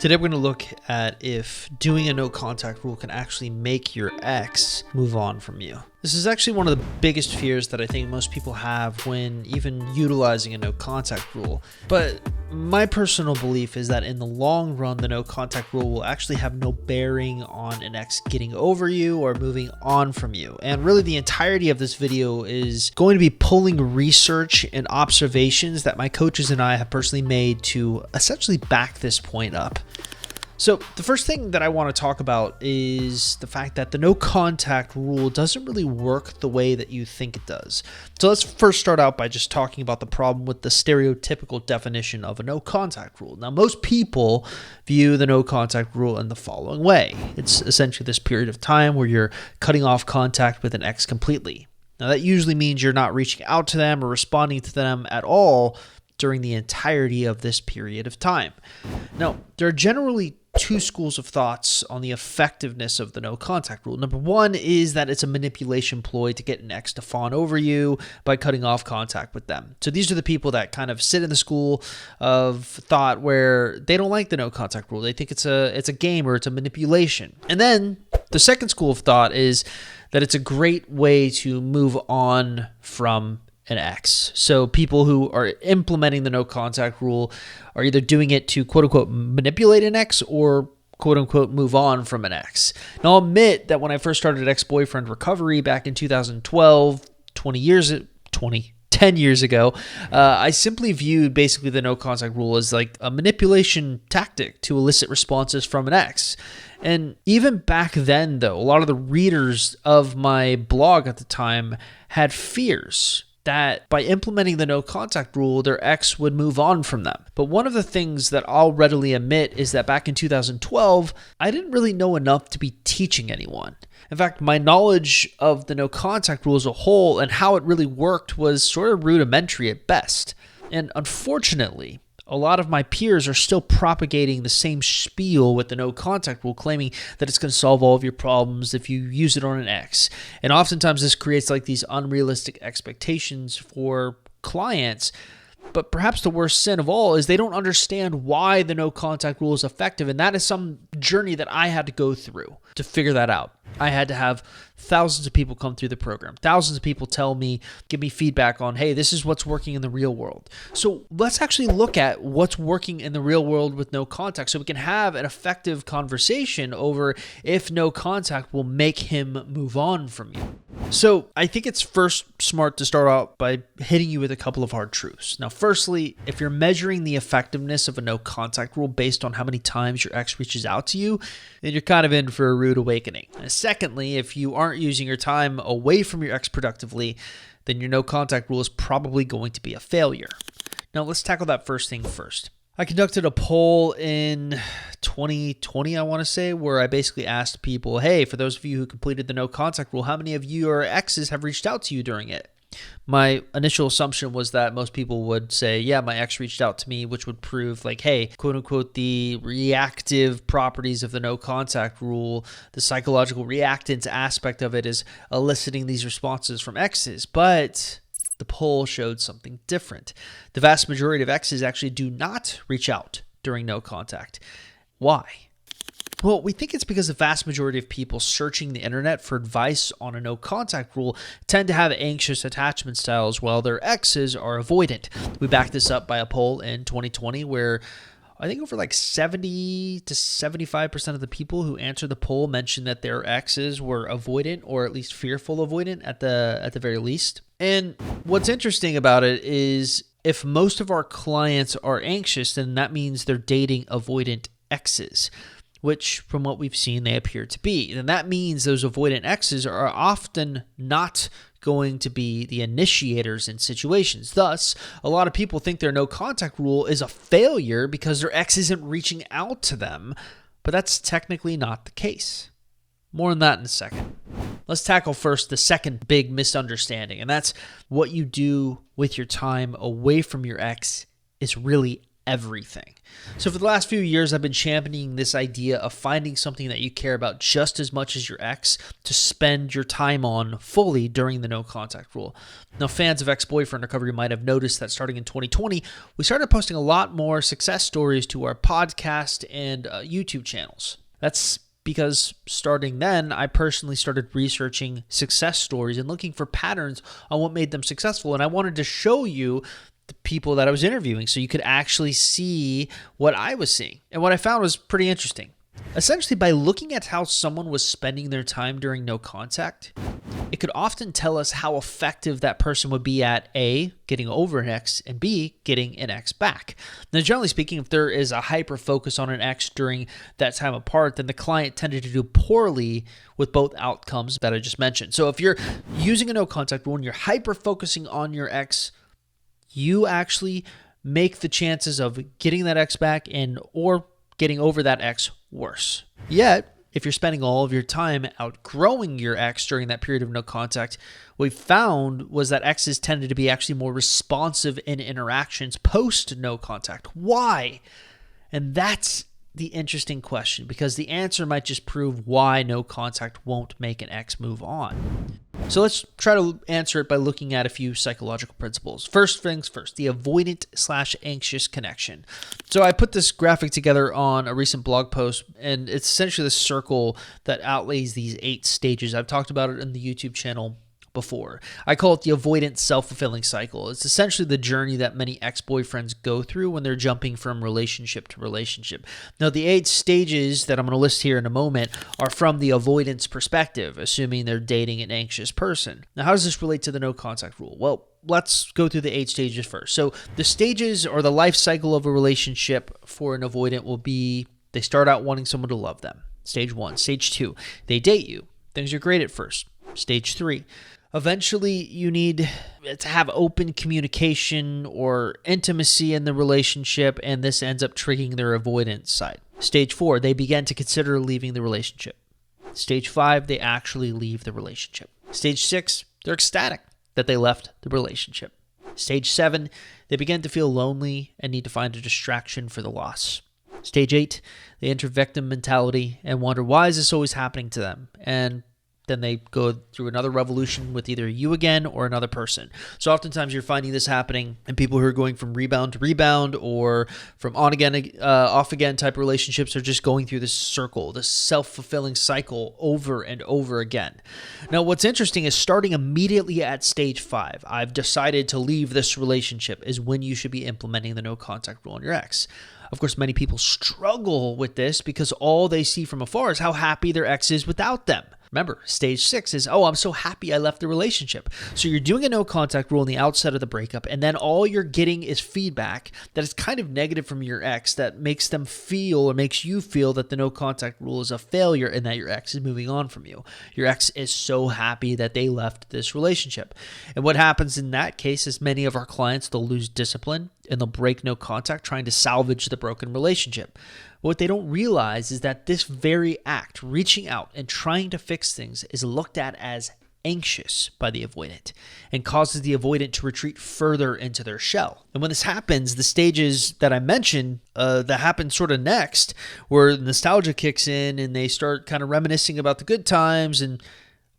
Today we're going to look at if doing a no contact rule can actually make your ex move on from you. This is actually one of the biggest fears that I think most people have when even utilizing a no contact rule. But my personal belief is that in the long run, the no contact rule will actually have no bearing on an ex getting over you or moving on from you. And really the entirety of this video is going to be pulling research and observations that my coaches and I have personally made to essentially back this point up. So the first thing that I want to talk about is the fact that the no contact rule doesn't really work the way that you think it does. So let's first start out by just talking about the problem with the stereotypical definition of a no contact rule. Now, most people view the no contact rule in the following way. It's essentially this period of time where you're cutting off contact with an ex completely. Now, that usually means you're not reaching out to them or responding to them at all during the entirety of this period of time. Now, there are generally two schools of thoughts on the effectiveness of the no contact rule. Number one is that it's a manipulation ploy to get an ex to fawn over you by cutting off contact with them. So these are the people that kind of sit in the school of thought where they don't like the no contact rule. They think it's a game or it's a manipulation. And then the second school of thought is that it's a great way to move on from an ex. So people who are implementing the no contact rule are either doing it to quote unquote manipulate an ex or quote unquote move on from an ex. Now I'll admit that when I first started ex-boyfriend recovery back in 2012, 10 years ago, I simply viewed basically the no contact rule as like a manipulation tactic to elicit responses from an ex. And even back then though, a lot of the readers of my blog at the time had fears that by implementing the no contact rule, their ex would move on from them. But one of the things that I'll readily admit is that back in 2012, I didn't really know enough to be teaching anyone. In fact, my knowledge of the no contact rule as a whole and how it really worked was sort of rudimentary at best. And unfortunately, a lot of my peers are still propagating the same spiel with the no contact rule, claiming that it's going to solve all of your problems if you use it on an ex. And oftentimes this creates like these unrealistic expectations for clients. But perhaps the worst sin of all is they don't understand why the no contact rule is effective. And that is some journey that I had to go through to figure that out. I had to have thousands of people come through the program. Thousands of people tell me, give me feedback on, hey, this is what's working in the real world. So let's actually look at what's working in the real world with no contact so we can have an effective conversation over if no contact will make him move on from you. So I think it's first smart to start out by hitting you with a couple of hard truths. Now, firstly, if you're measuring the effectiveness of a no contact rule based on how many times your ex reaches out to you, then you're kind of in for a rude awakening. And secondly, if you aren't using your time away from your ex productively, then your no contact rule is probably going to be a failure. Now, let's tackle that first thing first. I conducted a poll in 2020, I want to say, where I basically asked people, hey, for those of you who completed the no contact rule, how many of your exes have reached out to you during it? My initial assumption was that most people would say, yeah, my ex reached out to me, which would prove like, hey, quote unquote, the reactive properties of the no contact rule, the psychological reactance aspect of it is eliciting these responses from exes. But the poll showed something different. The vast majority of exes actually do not reach out during no contact. Why? Well, we think it's because the vast majority of people searching the internet for advice on a no contact rule tend to have anxious attachment styles while their exes are avoidant. We backed this up by a poll in 2020 where I think over like 70 to 75% of the people who answered the poll mentioned that their exes were avoidant or at least fearful avoidant at the very least. And what's interesting about it is if most of our clients are anxious, then that means they're dating avoidant exes, which from what we've seen, they appear to be. And that means those avoidant exes are often not going to be the initiators in situations. Thus, a lot of people think their no contact rule is a failure because their ex isn't reaching out to them, but that's technically not the case. More on that in a second. Let's tackle first the second big misunderstanding, and that's what you do with your time away from your ex is really everything. So for the last few years, I've been championing this idea of finding something that you care about just as much as your ex to spend your time on fully during the no contact rule. Now, fans of ex-boyfriend recovery might have noticed that starting in 2020, we started posting a lot more success stories to our podcast and YouTube channels. That's because starting then, I personally started researching success stories and looking for patterns on what made them successful. And I wanted to show you the people that I was interviewing so you could actually see what I was seeing. And what I found was pretty interesting. Essentially, by looking at how someone was spending their time during no contact, it could often tell us how effective that person would be at A, getting over an ex, and B, getting an ex back. Now, generally speaking, if there is a hyper focus on an ex during that time apart, then the client tended to do poorly with both outcomes that I just mentioned. So if you're using a no contact rule and you're hyper focusing on your ex, you actually make the chances of getting that ex back and or getting over that ex worse. Yet, if you're spending all of your time outgrowing your ex during that period of no contact, what we found was that exes tended to be actually more responsive in interactions post no contact. Why? And that's the interesting question, because the answer might just prove why no contact won't make an ex move on. So let's try to answer it by looking at a few psychological principles. First things first, the avoidant/anxious connection. So I put this graphic together on a recent blog post, and it's essentially the circle that outlays these 8 stages. I've talked about it in the YouTube channel before. I call it the avoidant self-fulfilling cycle. It's essentially the journey that many ex-boyfriends go through when they're jumping from relationship to relationship. Now, the 8 stages that I'm going to list here in a moment are from the avoidance perspective, assuming they're dating an anxious person. Now, how does this relate to the no contact rule? Well, let's go through the 8 stages first. So the stages or the life cycle of a relationship for an avoidant will be they start out wanting someone to love them. Stage 1. Stage 2, they date you. Things are great at first. Stage 3, eventually, you need to have open communication or intimacy in the relationship, and this ends up triggering their avoidance side. Stage 4, they begin to consider leaving the relationship. Stage 5, they actually leave the relationship. Stage 6, they're ecstatic that they left the relationship. Stage 7, they begin to feel lonely and need to find a distraction for the loss. Stage 8, they enter victim mentality and wonder, why is this always happening to them? And then they go through another revolution with either you again or another person. So oftentimes you're finding this happening in people who are going from rebound to rebound or from on again, off again type relationships are just going through this circle, this self-fulfilling cycle over and over again. Now, what's interesting is starting immediately at stage 5, I've decided to leave this relationship, is when you should be implementing the no contact rule on your ex. Of course, many people struggle with this because all they see from afar is how happy their ex is without them. Remember, stage 6 is, oh, I'm so happy I left the relationship. So you're doing a no contact rule on the outset of the breakup, and then all you're getting is feedback that is kind of negative from your ex that makes them feel or makes you feel that the no contact rule is a failure and that your ex is moving on from you. Your ex is so happy that they left this relationship. And what happens in that case is many of our clients, they'll lose discipline and they'll break no contact trying to salvage the broken relationship. What they don't realize is that this very act, reaching out and trying to fix things, is looked at as anxious by the avoidant and causes the avoidant to retreat further into their shell. And when this happens, the stages that I mentioned that happen sort of next, where nostalgia kicks in and they start kind of reminiscing about the good times and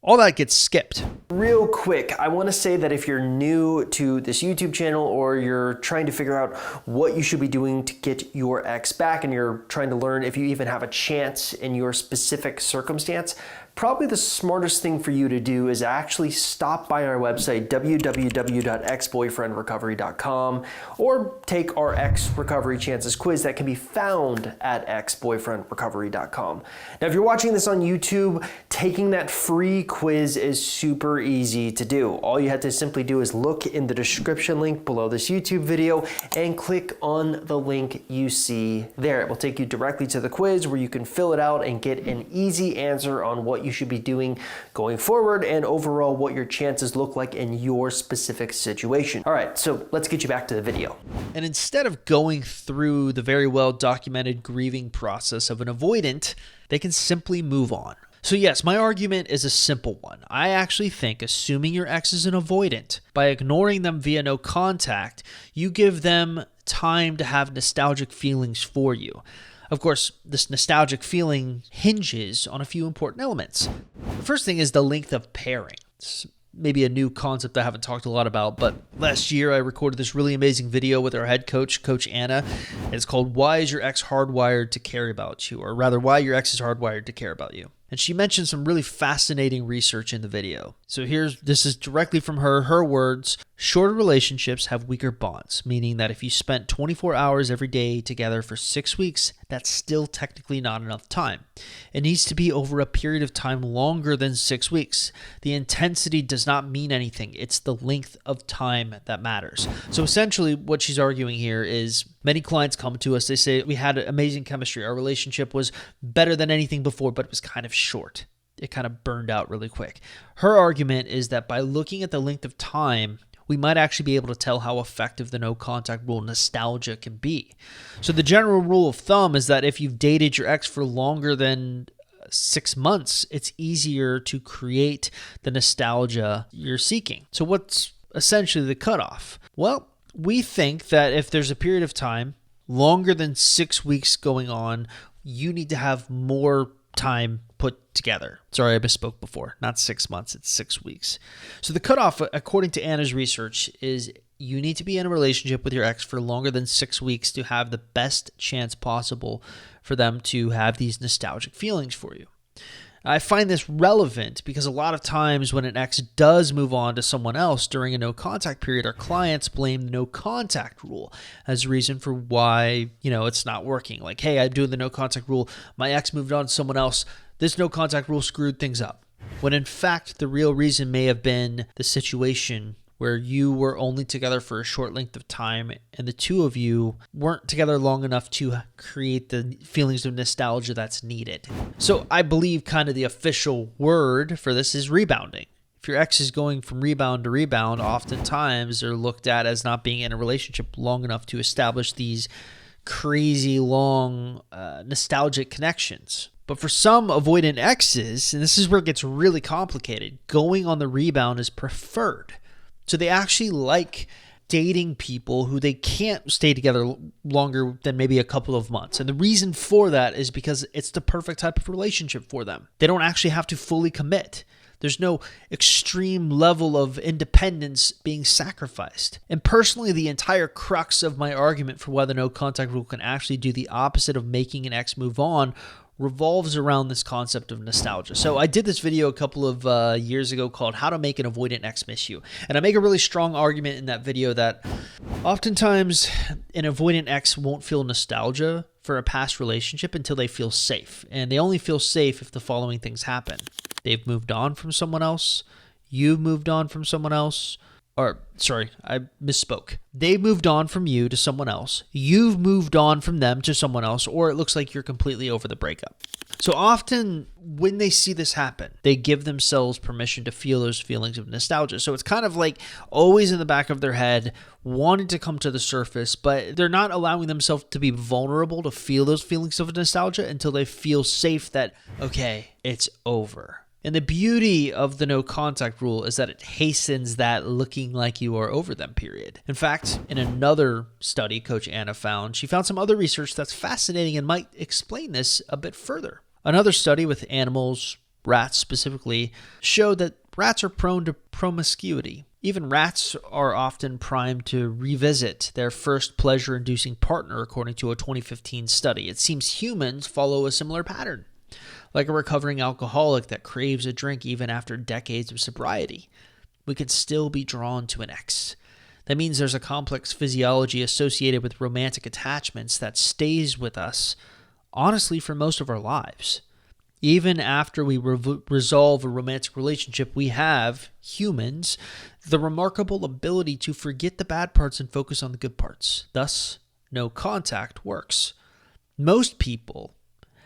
all that gets skipped. Real quick, I want to say that if you're new to this YouTube channel or you're trying to figure out what you should be doing to get your ex back and you're trying to learn if you even have a chance in your specific circumstance, probably the smartest thing for you to do is actually stop by our website, www.exboyfriendrecovery.com, or take our Ex Recovery Chances quiz that can be found at exboyfriendrecovery.com. Now, if you're watching this on YouTube, taking that free quiz is super easy to do. All you have to simply do is look in the description link below this YouTube video and click on the link you see there. It will take you directly to the quiz where you can fill it out and get an easy answer on what you should be doing going forward and overall what your chances look like in your specific situation. All right, so let's get you back to the video. And instead of going through the very well documented grieving process of an avoidant, they can simply move on. So yes, my argument is a simple one. I actually think assuming your ex is an avoidant, by ignoring them via no contact, you give them time to have nostalgic feelings for you. Of course, this nostalgic feeling hinges on a few important elements. The first thing is the length of pairing. It's maybe a new concept I haven't talked a lot about, but last year I recorded this really amazing video with our head coach, Coach Anna. It's called Why is Your Ex Hardwired to Care About You? Or rather, Why Your Ex is Hardwired to Care About You. And she mentioned some really fascinating research in the video. So this is directly from her words. Shorter relationships have weaker bonds, meaning that if you spent 24 hours every day together for 6 weeks, that's still technically not enough time. It needs to be over a period of time longer than 6 weeks. The intensity does not mean anything. It's the length of time that matters. So essentially what she's arguing here is many clients come to us, they say, we had amazing chemistry. Our relationship was better than anything before, but it was kind of short. It kind of burned out really quick. Her argument is that by looking at the length of time, we might actually be able to tell how effective the no contact rule nostalgia can be. So the general rule of thumb is that if you've dated your ex for longer than 6 months, it's easier to create the nostalgia you're seeking. So what's essentially the cutoff? Well, we think that if there's a period of time longer than 6 weeks going on, you need to have more time put together. Sorry, I misspoke before. Not 6 months, it's 6 weeks. So the cutoff, according to Anna's research, is you need to be in a relationship with your ex for longer than 6 weeks to have the best chance possible for them to have these nostalgic feelings for you. I find this relevant because a lot of times when an ex does move on to someone else during a no contact period, our clients blame the no contact rule as a reason for why, it's not working. Like, hey, I'm doing the no contact rule. My ex moved on to someone else. This no contact rule screwed things up. When in fact, the real reason may have been the situation where you were only together for a short length of time and the two of you weren't together long enough to create the feelings of nostalgia that's needed. So I believe kind of the official word for this is rebounding. If your ex is going from rebound to rebound, oftentimes they're looked at as not being in a relationship long enough to establish these crazy long nostalgic connections. But for some avoidant exes, and this is where it gets really complicated, going on the rebound is preferred. So they actually like dating people who they can't stay together longer than maybe a couple of months. And the reason for that is because it's the perfect type of relationship for them. They don't actually have to fully commit. There's no extreme level of independence being sacrificed. And personally, the entire crux of my argument for why the no contact rule can actually do the opposite of making an ex move on revolves around this concept of nostalgia. So I did this video a couple of years ago called How to Make an Avoidant Ex Miss You. And I make a really strong argument in that video that oftentimes an avoidant ex won't feel nostalgia for a past relationship until they feel safe. And they only feel safe if the following things happen. They've moved on from someone else. You've moved on from someone else. I misspoke. They moved on from you to someone else. You've moved on from them to someone else, or it looks like you're completely over the breakup. So often when they see this happen, they give themselves permission to feel those feelings of nostalgia. So it's kind of like always in the back of their head, wanting to come to the surface, but they're not allowing themselves to be vulnerable to feel those feelings of nostalgia until they feel safe that, okay, it's over. And the beauty of the no contact rule is that it hastens that looking like you are over them period. In fact, in another study Coach Anna found, she found some other research that's fascinating and might explain this a bit further. Another study with animals, rats specifically, showed that rats are prone to promiscuity. Even rats are often primed to revisit their first pleasure-inducing partner, according to a 2015 study. It seems humans follow a similar pattern. Like a recovering alcoholic that craves a drink even after decades of sobriety, we could still be drawn to an ex. That means there's a complex physiology associated with romantic attachments that stays with us, honestly, for most of our lives. Even after we resolve a romantic relationship, we have, humans, the remarkable ability to forget the bad parts and focus on the good parts. Thus, no contact works. Most people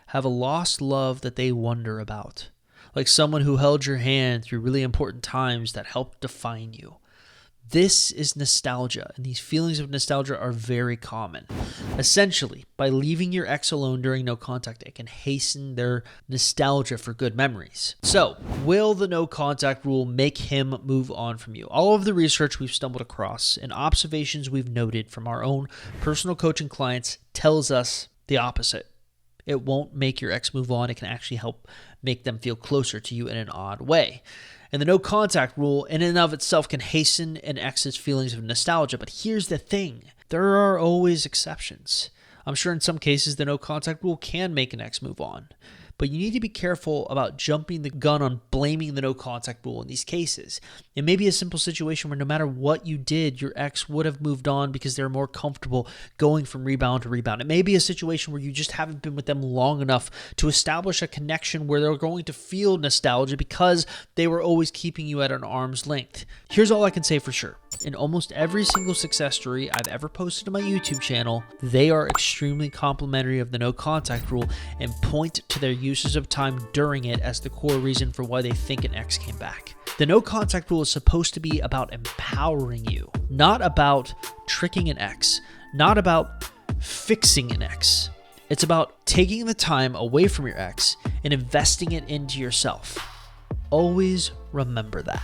have a lost love that they wonder about, like someone who held your hand through really important times that helped define you. This is nostalgia, and these feelings of nostalgia are very common. Essentially, by leaving your ex alone during no contact, it can hasten their nostalgia for good memories. So, will the no contact rule make him move on from you? All of the research we've stumbled across and observations we've noted from our own personal coaching clients tells us the opposite. It won't make your ex move on. It can actually help make them feel closer to you in an odd way. And the no contact rule in and of itself can hasten an ex's feelings of nostalgia. But here's the thing. There are always exceptions. I'm sure in some cases the no contact rule can make an ex move on. But you need to be careful about jumping the gun on blaming the no contact rule in these cases. It may be a simple situation where no matter what you did, your ex would have moved on because they're more comfortable going from rebound to rebound. It may be a situation where you just haven't been with them long enough to establish a connection where they're going to feel nostalgia because they were always keeping you at an arm's length. Here's all I can say for sure. In almost every single success story I've ever posted on my YouTube channel, they are extremely complimentary of the no contact rule and point to their uses of time during it as the core reason for why they think an ex came back. The no contact rule is supposed to be about empowering you, not about tricking an ex, not about fixing an ex. It's about taking the time away from your ex and investing it into yourself. Always remember that.